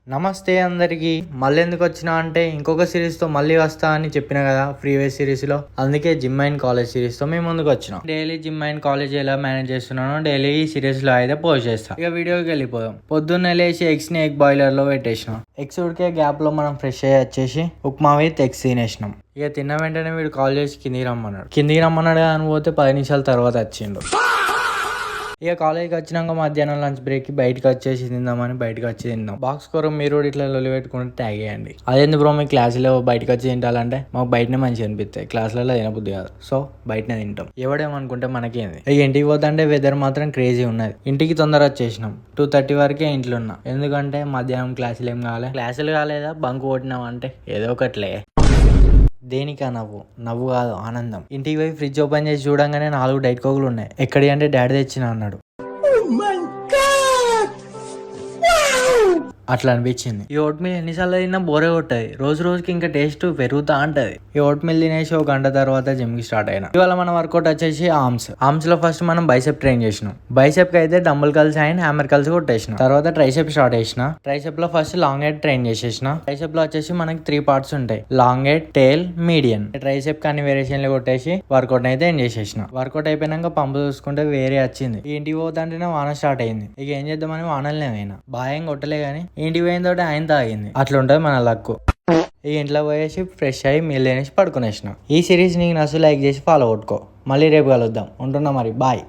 నమస్తే అందరికి. మళ్ళీ ఎందుకు వచ్చినా అంటే ఇంకొక సిరీస్ తో మళ్ళీ వస్తా అని చెప్పిన కదా ప్రీవియస్ సిరీస్ లో. అందుకే జిమ్ అండ్ కాలేజ్ సిరీస్ తో మేము ముందుకు వచ్చినాం. డైలీ జిమ్ అండ్ కాలేజ్ ఎలా మేనేజ్ చేస్తున్నానో డైలీ ఈ సిరీస్ లో అయితే పోస్ట్ చేస్తాం. ఇక వీడియోకి వెళ్ళిపోదాం. పొద్దున్నే లేచి ఎగ్స్ ని ఎగ్ బాయిలర్ లో పెట్టేసినాం. ఎగ్స్ ఉడికే గ్యాప్ లో మనం ఫ్రెష్ అయ్యి వచ్చేసి ఉప్మా విత్ ఎగ్స్ తినేసినాం. ఇక తిన్న వెంటనే వీడు కాల్ చేసి కిందికి రమ్మన్నాడు అని పోతే 10 నిమిషాల తర్వాత వచ్చిండు. ఇక కాలేజ్కి వచ్చినాక మధ్యాహ్నం లంచ్ బ్రేక్ కి బయటకు వచ్చేసి తిందామని బయటకు వచ్చి తిందాం. బాక్స్ కూర మీరు ఇట్లా లొల్లి పెట్టుకుంటే ట్యాగ్ చేయండి. అదేంది బ్రో మీ క్లాసులో బయటకు వచ్చి తింటాలంటే మాకు బయటనే మంచిగా అనిపిస్తాయి, క్లాసులలో తినబుద్ధి కాదు, సో బయటనే తింటాం. ఎవడేమనుకుంటే మనకేంది. ఇక ఇంటికి పోతుంటే వెదర్ మాత్రం క్రేజీ ఉన్నది. ఇంటికి తొందర వచ్చేసినాం. 2:30 వరకే ఇంట్లో ఉన్నా. ఎందుకంటే మధ్యాహ్నం క్లాసులు ఏం కావాలి, క్లాసులు కాలేదా బంక్ కొట్టినాం అంటే ఏదో ఒకట్లే. దేనికా నవ్వు కాదు ఆనందం. ఇంటికి పోయి ఫ్రిడ్జ్ ఓపెన్ చేసి చూడంగానే 4 డైట్ కోకులు ఉన్నాయి. ఎక్కడి అంటే డాడీ తెచ్చిన అన్నాడు. అట్లా అనిపించింది. ఈ ఓట్ మిల్ ఎన్నిసార్లు తిన్నా బోరే కొట్టది. రోజు రోజుకి ఇంకా టేస్ట్ పెరుగుతా ఉంటది. ఈ ఓట్ మిల్ తినేసి 1 గంట తర్వాత జిమ్ కి స్టార్ట్ అయినా. ఇవాళ మన వర్కౌట్ వచ్చేసి ఆర్మ్స్ లో ఫస్ట్ మనం బైసెప్ ట్రైన్ చేసినాం. బైసెప్ కి అయితే dumbbell calls and hammer calls కొట్టేసిన. తర్వాత ట్రైసెప్ స్టార్ట్ చేసిన. ట్రైసెప్ లో ఫస్ట్ లాంగ్ హెడ్ ట్రైన్ చేసేసిన. ట్రైసెప్ లో వచ్చేసి మనకి 3 పార్ట్స్ ఉంటాయి, లాంగ్ హెడ్, టేల్, మీడియన్. ట్రైసెప్ కి అన్ని వేరియేషన్లు కొట్టేసి వర్కౌట్ అయితే ఎండ్ చేసేసిన. వర్కౌట్ అయిపోయినాక పంపు చూసుకుంటే వేరే వచ్చింది. ఈ ఇంటికి పోతుంటేనే వాన స్టార్ట్ అయింది. ఇక ఏం చేద్దామని వానలనే పోయినా. బాగా కొట్టలే గానీ ఇంటికి పోయిన తోటి ఆయన తాగింది. అట్లుంటది మన లక్కు. ఈ ఇంట్లో పోయేసి ఫ్రెష్ అయ్యి మీల్ తినేసి పడుకునేసిన. ఈ సిరీస్ నీకు నచ్చు లైక్ చేసి ఫాలో కొట్టుకో. మళ్ళీ రేపు కలుద్దాం. ఉంటున్నా మరి, బాయ్.